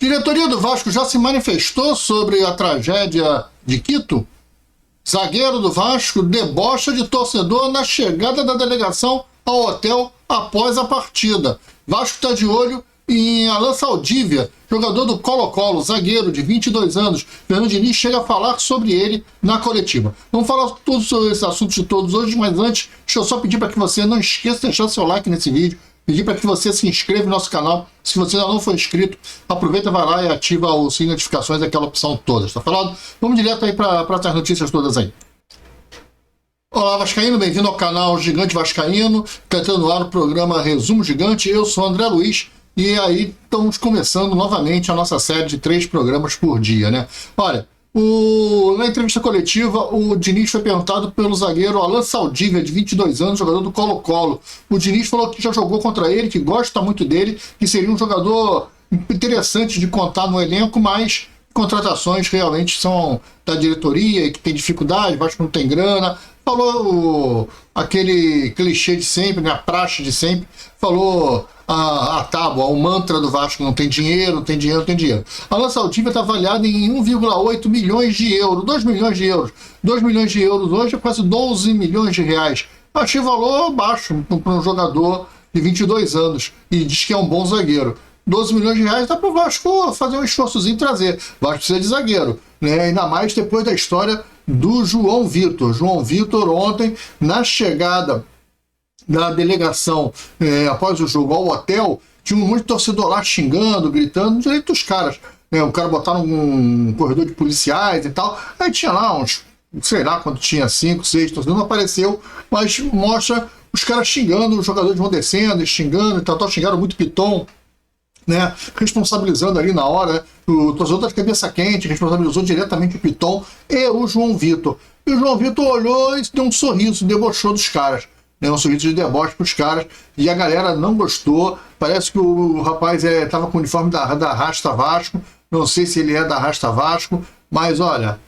Diretoria do Vasco já se manifestou sobre a tragédia de Quito? Zagueiro do Vasco debocha de torcedor na chegada da delegação ao hotel após a partida. Vasco está de olho em Alan Saldívia, jogador do Colo-Colo, zagueiro de 22 anos. Fernando Diniz chega a falar sobre ele na coletiva. Vamos falar todos sobre esses assuntos de todos hoje, mas antes, deixa eu só pedir para que você não esqueça de deixar seu like nesse vídeo, pedir para que você se inscreva no nosso canal. Se você ainda não for inscrito, aproveita, vai lá e ativa o sininho de notificações, aquela opção toda, tá falado? Vamos direto aí para as notícias todas aí. Olá, Vascaíno, bem-vindo ao canal Gigante Vascaíno. Está entrando no ar o programa Resumo Gigante. Eu sou André Luiz e aí estamos começando novamente a nossa série de 3 programas por dia, né? Olha, na entrevista coletiva, o Diniz foi perguntado pelo zagueiro Alan Saldívia, de 22 anos, jogador do Colo-Colo. O Diniz falou que já jogou contra ele, que gosta muito dele, que seria um jogador interessante de contar no elenco, mas contratações realmente são da diretoria e que tem dificuldade, Vasco não tem grana. Falou aquele clichê de sempre, né, a praxe de sempre, falou a tábua, o mantra do Vasco: não tem dinheiro, não tem dinheiro, não tem dinheiro. Alan Saldívia está avaliado em 1,8 milhões de euros, 2 milhões de euros. 2 milhões de euros hoje é quase 12 milhões de reais. Achei valor baixo para um jogador de 22 anos e diz que é um bom zagueiro. 12 milhões de reais dá para o Vasco fazer um esforçozinho e trazer. O Vasco precisa de zagueiro, né? Ainda mais depois da história do João Vitor. João Vitor ontem, na chegada da delegação após o jogo ao hotel, tinha um monte de torcedor lá xingando, gritando, direito dos caras. O cara botaram um corredor de policiais e tal. Aí tinha lá uns, sei lá quanto tinha, 5, 6 torcedores, não apareceu, mas mostra os caras xingando, os jogadores vão descendo, xingando e tal, xingaram muito Piton, né, responsabilizando ali na hora, né? O torcedor da cabeça quente responsabilizou diretamente o Piton e o João Vitor. E o João Vitor olhou e deu um sorriso, debochou dos caras, né? Um sorriso de deboche para os caras, e a galera não gostou. Parece que o rapaz estava com o uniforme da Rasta Vasco, não sei se ele é da Rasta Vasco, mas olha,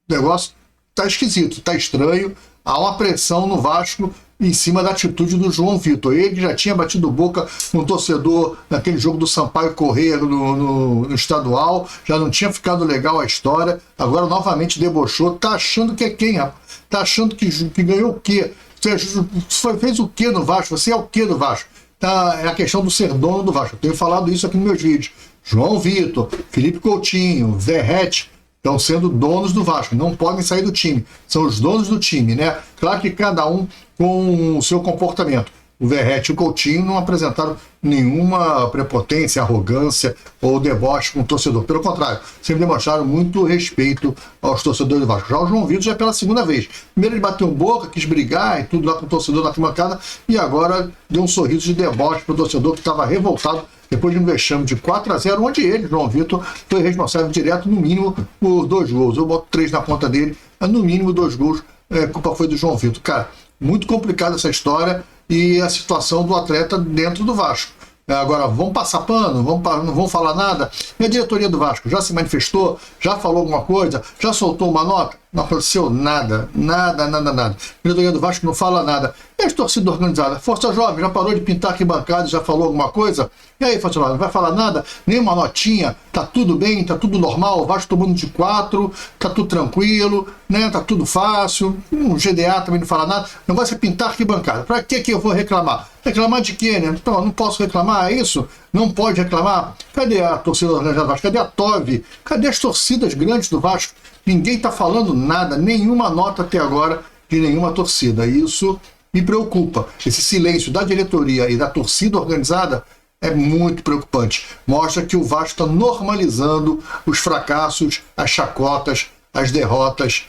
o negócio tá esquisito, tá estranho. Há uma pressão no Vasco em cima da atitude do João Vitor. Ele já tinha batido boca com o torcedor naquele jogo do Sampaio Corrêa no estadual, já não tinha ficado legal a história, agora novamente debochou. Tá achando que é quem, rapaz? Tá achando que ganhou o quê? Você fez o quê no Vasco? Você é o quê do Vasco? Tá, é a questão do ser dono do Vasco. Eu tenho falado isso aqui nos meus vídeos. João Vitor, Felipe Coutinho, Verratti estão sendo donos do Vasco, não podem sair do time, são os donos do time, né? Claro que cada um com o seu comportamento. O Verratti e o Coutinho não apresentaram nenhuma prepotência, arrogância ou deboche com o torcedor. Pelo contrário, sempre demonstraram muito respeito aos torcedores do Vasco. Já o João Vitor já é pela segunda vez. Primeiro ele bateu boca, quis brigar e tudo lá com o torcedor na arquibancada, e agora deu um sorriso de deboche para o torcedor que estava revoltado depois de um vexame de 4-0, onde ele, João Vitor, foi responsável direto, no mínimo, por 2 gols. Eu boto 3 na conta dele, mas no mínimo 2 gols. A culpa foi do João Vitor. Cara, muito complicada essa história e a situação do atleta dentro do Vasco. Agora, vamos passar pano? Não vamos falar nada? E a diretoria do Vasco já se manifestou? Já falou alguma coisa? Já soltou uma nota? Não aconteceu nada. Nada. A diretoria do Vasco não fala nada. E as torcidas organizadas? Força Jovem já parou de pintar arquibancada e já falou alguma coisa? E aí, Força Jovem, não vai falar nada? Nenhuma notinha? Tá tudo bem? Tá tudo normal? O Vasco tomando de 4? Tá tudo tranquilo? Né? Tá tudo fácil? O GDA também não fala nada. Não vai se pintar arquibancada. Pra que eu vou reclamar? Reclamar de quê, né? Então, não posso reclamar, é isso? Não pode reclamar? Cadê a torcida organizada do Vasco? Cadê a TOV? Cadê as torcidas grandes do Vasco? Ninguém está falando nada, nenhuma nota até agora de nenhuma torcida. Isso me preocupa. Esse silêncio da diretoria e da torcida organizada é muito preocupante. Mostra que o Vasco está normalizando os fracassos, as chacotas, as derrotas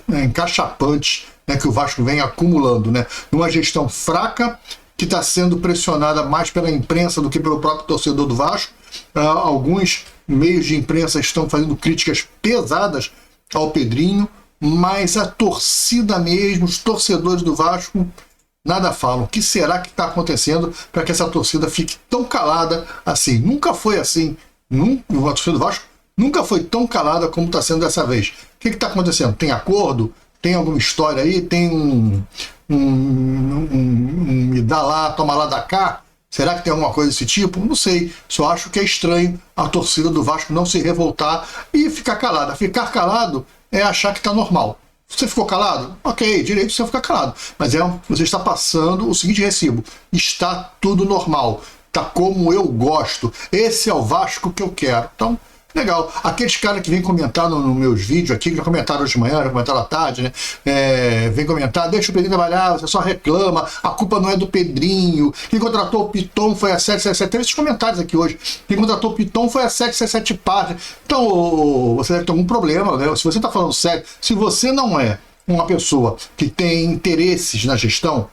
encaixapantes, né, que o Vasco vem acumulando, né? Uma gestão fraca que está sendo pressionada mais pela imprensa do que pelo próprio torcedor do Vasco. Alguns meios de imprensa estão fazendo críticas pesadas ao Pedrinho, mas a torcida mesmo, os torcedores do Vasco, nada falam. O que será que está acontecendo para que essa torcida fique tão calada assim? Nunca foi assim. A torcida do Vasco nunca foi tão calada como está sendo dessa vez. O que está acontecendo? Tem acordo? Tem alguma história aí? Tem me dá lá, toma lá da cá? Será que tem alguma coisa desse tipo? Não sei. Só acho que é estranho a torcida do Vasco não se revoltar e ficar calada. Ficar calado é achar que está normal. Você ficou calado? Ok, direito você ficar calado. Mas você está passando o seguinte recibo. Está tudo normal. Está como eu gosto. Esse é o Vasco que eu quero. Então, legal. Aqueles caras que vêm comentar nos meus vídeos aqui, que já comentaram hoje de manhã, já comentaram à tarde, né? Vem comentar, deixa o Pedrinho trabalhar, você só reclama, a culpa não é do Pedrinho, quem contratou o Piton foi a 777, teve esses comentários aqui hoje, quem contratou o Piton foi a 777 Páginas. Então, você deve ter algum problema, né? Se você está falando sério, se você não é uma pessoa que tem interesses na gestão,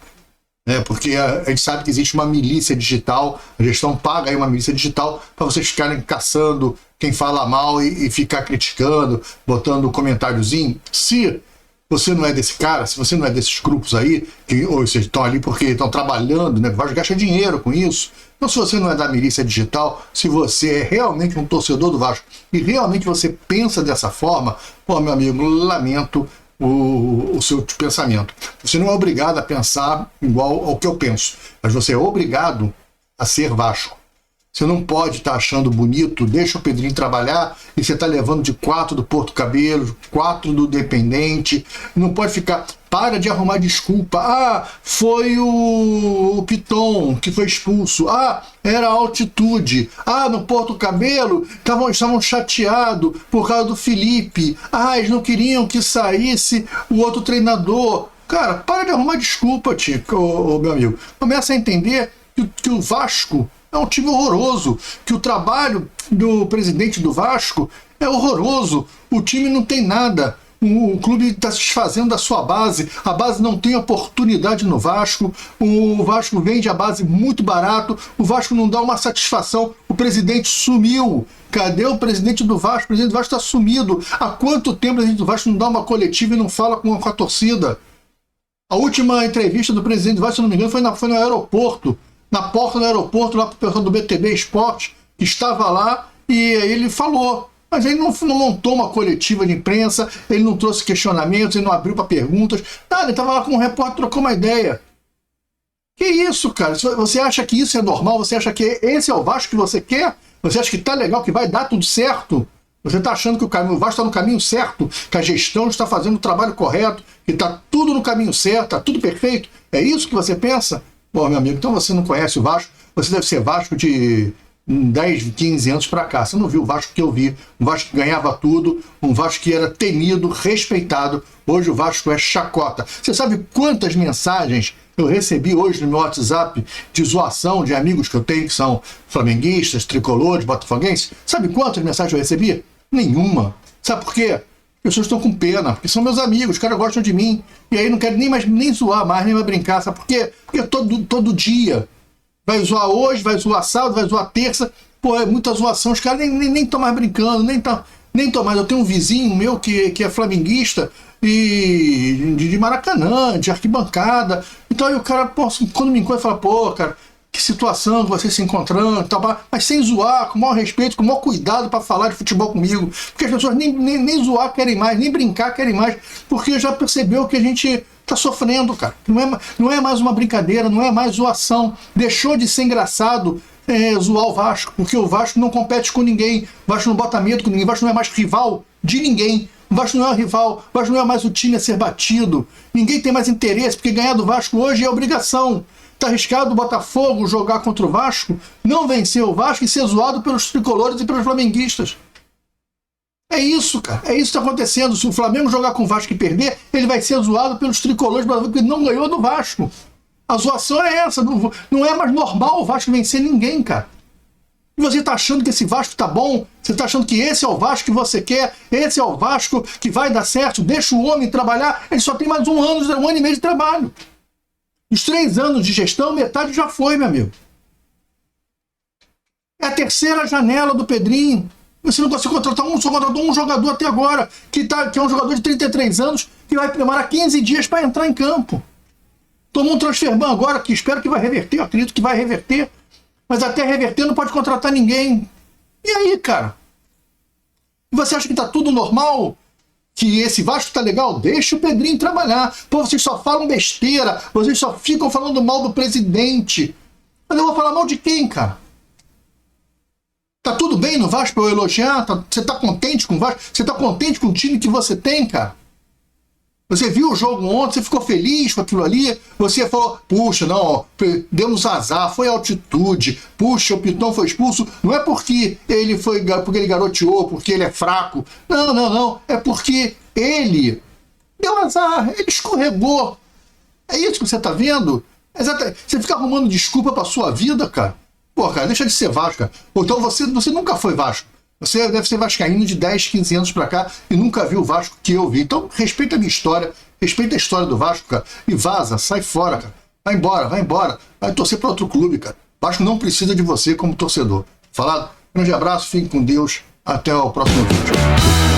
porque a gente sabe que existe uma milícia digital, a gestão paga aí uma milícia digital para vocês ficarem caçando quem fala mal e ficar criticando, botando um comentáriozinho. Se você não é desse cara, se você não é desses grupos aí, ou seja, estão ali porque estão trabalhando, né, vai gastar dinheiro com isso. Então, se você não é da milícia digital, se você é realmente um torcedor do Vasco e realmente você pensa dessa forma, pô, meu amigo, lamento o seu pensamento. Você não é obrigado a pensar igual ao que eu penso, mas você é obrigado a ser Vasco. Você não pode estar achando bonito, deixa o Pedrinho trabalhar e você está levando de 4 do Porto Cabelo, 4 do Dependente. Não pode ficar, para de arrumar desculpa. Ah, foi o Piton que foi expulso. Ah, era a altitude. Ah, no Porto Cabelo estavam chateados por causa do Felipe. Ah, eles não queriam que saísse o outro treinador. Cara, para de arrumar desculpa, Tico, meu amigo. Começa a entender que o Vasco é um time horroroso, que o trabalho do presidente do Vasco é horroroso, o time não tem nada, o clube está se desfazendo da sua base, a base não tem oportunidade no Vasco, o Vasco vende a base muito barato, o Vasco não dá uma satisfação, o presidente sumiu. Cadê o presidente do Vasco? O presidente do Vasco está sumido. Há quanto tempo o presidente do Vasco não dá uma coletiva e não fala com a torcida? A última entrevista do presidente do Vasco, se não me engano, foi no aeroporto, na porta do aeroporto, lá para o pessoal do BTB Esporte, que estava lá, e aí ele falou. Mas ele não montou uma coletiva de imprensa, ele não trouxe questionamentos, ele não abriu para perguntas, nada, ele estava lá com um repórter, trocou uma ideia. Que isso, cara? Você acha que isso é normal? Você acha que esse é o Vasco que você quer? Você acha que tá legal, que vai dar tudo certo? Você está achando que o Vasco está no caminho certo, que a gestão está fazendo o trabalho correto, que está tudo no caminho certo, está tudo perfeito? É isso que você pensa? Bom, meu amigo, então você não conhece o Vasco, você deve ser Vasco de 10, 15 anos para cá. Você não viu o Vasco que eu vi, um Vasco que ganhava tudo, um Vasco que era temido, respeitado. Hoje o Vasco é chacota. Você sabe quantas mensagens eu recebi hoje no meu WhatsApp de zoação de amigos que eu tenho que são flamenguistas, tricolores, botafoguenses? Sabe quantas mensagens eu recebi? Nenhuma. Sabe por quê? As pessoas estão com pena, porque são meus amigos, os caras gostam de mim, e aí não querem nem zoar mais, nem mais brincar, sabe por quê? Porque todo dia vai zoar hoje, vai zoar sábado, vai zoar terça, pô, é muita zoação, os caras nem estão mais brincando, nem estão mais. Eu tenho um vizinho meu que é flamenguista, e de Maracanã, de arquibancada, então aí o cara, pô, quando me encontra, fala, pô, cara, que situação que você se encontrando e tal, mas sem zoar, com o maior respeito, com o maior cuidado para falar de futebol comigo, porque as pessoas nem zoar querem mais, nem brincar querem mais, porque já percebeu que a gente tá sofrendo, cara. Não é mais uma brincadeira, não é mais zoação, deixou de ser engraçado zoar o Vasco, porque o Vasco não compete com ninguém, o Vasco não bota medo com ninguém, o Vasco não é mais rival de ninguém. O Vasco não é rival, o Vasco não é mais o time a ser batido, ninguém tem mais interesse, porque ganhar do Vasco hoje é obrigação. Está arriscado o Botafogo jogar contra o Vasco, não vencer o Vasco e ser zoado pelos tricolores e pelos flamenguistas. É isso, cara. É isso que está acontecendo. Se o Flamengo jogar com o Vasco e perder, ele vai ser zoado pelos tricolores porque não ganhou do Vasco. A zoação é essa. Não é mais normal o Vasco vencer ninguém, cara. E você está achando que esse Vasco tá bom? Você está achando que esse é o Vasco que você quer? Esse é o Vasco que vai dar certo? Deixa o homem trabalhar. Ele só tem mais um ano e meio de trabalho. Os 3 anos de gestão, metade já foi, meu amigo. É a terceira janela do Pedrinho. Você não consegue contratar só contratou um jogador até agora, que é um jogador de 33 anos, que vai demorar 15 dias para entrar em campo. Tomou um transferban agora, que espero que vai reverter, eu acredito que vai reverter, mas até reverter não pode contratar ninguém. E aí, cara? Você acha que tá tudo normal? Que esse Vasco tá legal? Deixa o Pedrinho trabalhar. Pô, vocês só falam besteira, vocês só ficam falando mal do presidente. Mas eu vou falar mal de quem, cara? Tá tudo bem no Vasco pra eu elogiar? Você tá contente com o Vasco? Você tá contente com o time que você tem, cara? Você viu o jogo ontem, você ficou feliz com aquilo ali, você falou, puxa, não, demos azar, foi altitude, puxa, o Piton foi expulso, não é porque porque ele garoteou, porque ele é fraco, não, é porque ele deu azar, ele escorregou. É isso que você tá vendo? Você fica arrumando desculpa pra sua vida, cara. Pô, cara, deixa de ser Vasco, cara. Ou então você nunca foi Vasco. Você deve ser vascaíno de 10, 15 anos pra cá e nunca viu o Vasco que eu vi. Então, respeita a minha história, respeita a história do Vasco, cara. E vaza, sai fora, cara. Vai embora. Vai torcer pra outro clube, cara. O Vasco não precisa de você como torcedor. Falado? Grande abraço, fique com Deus. Até o próximo vídeo.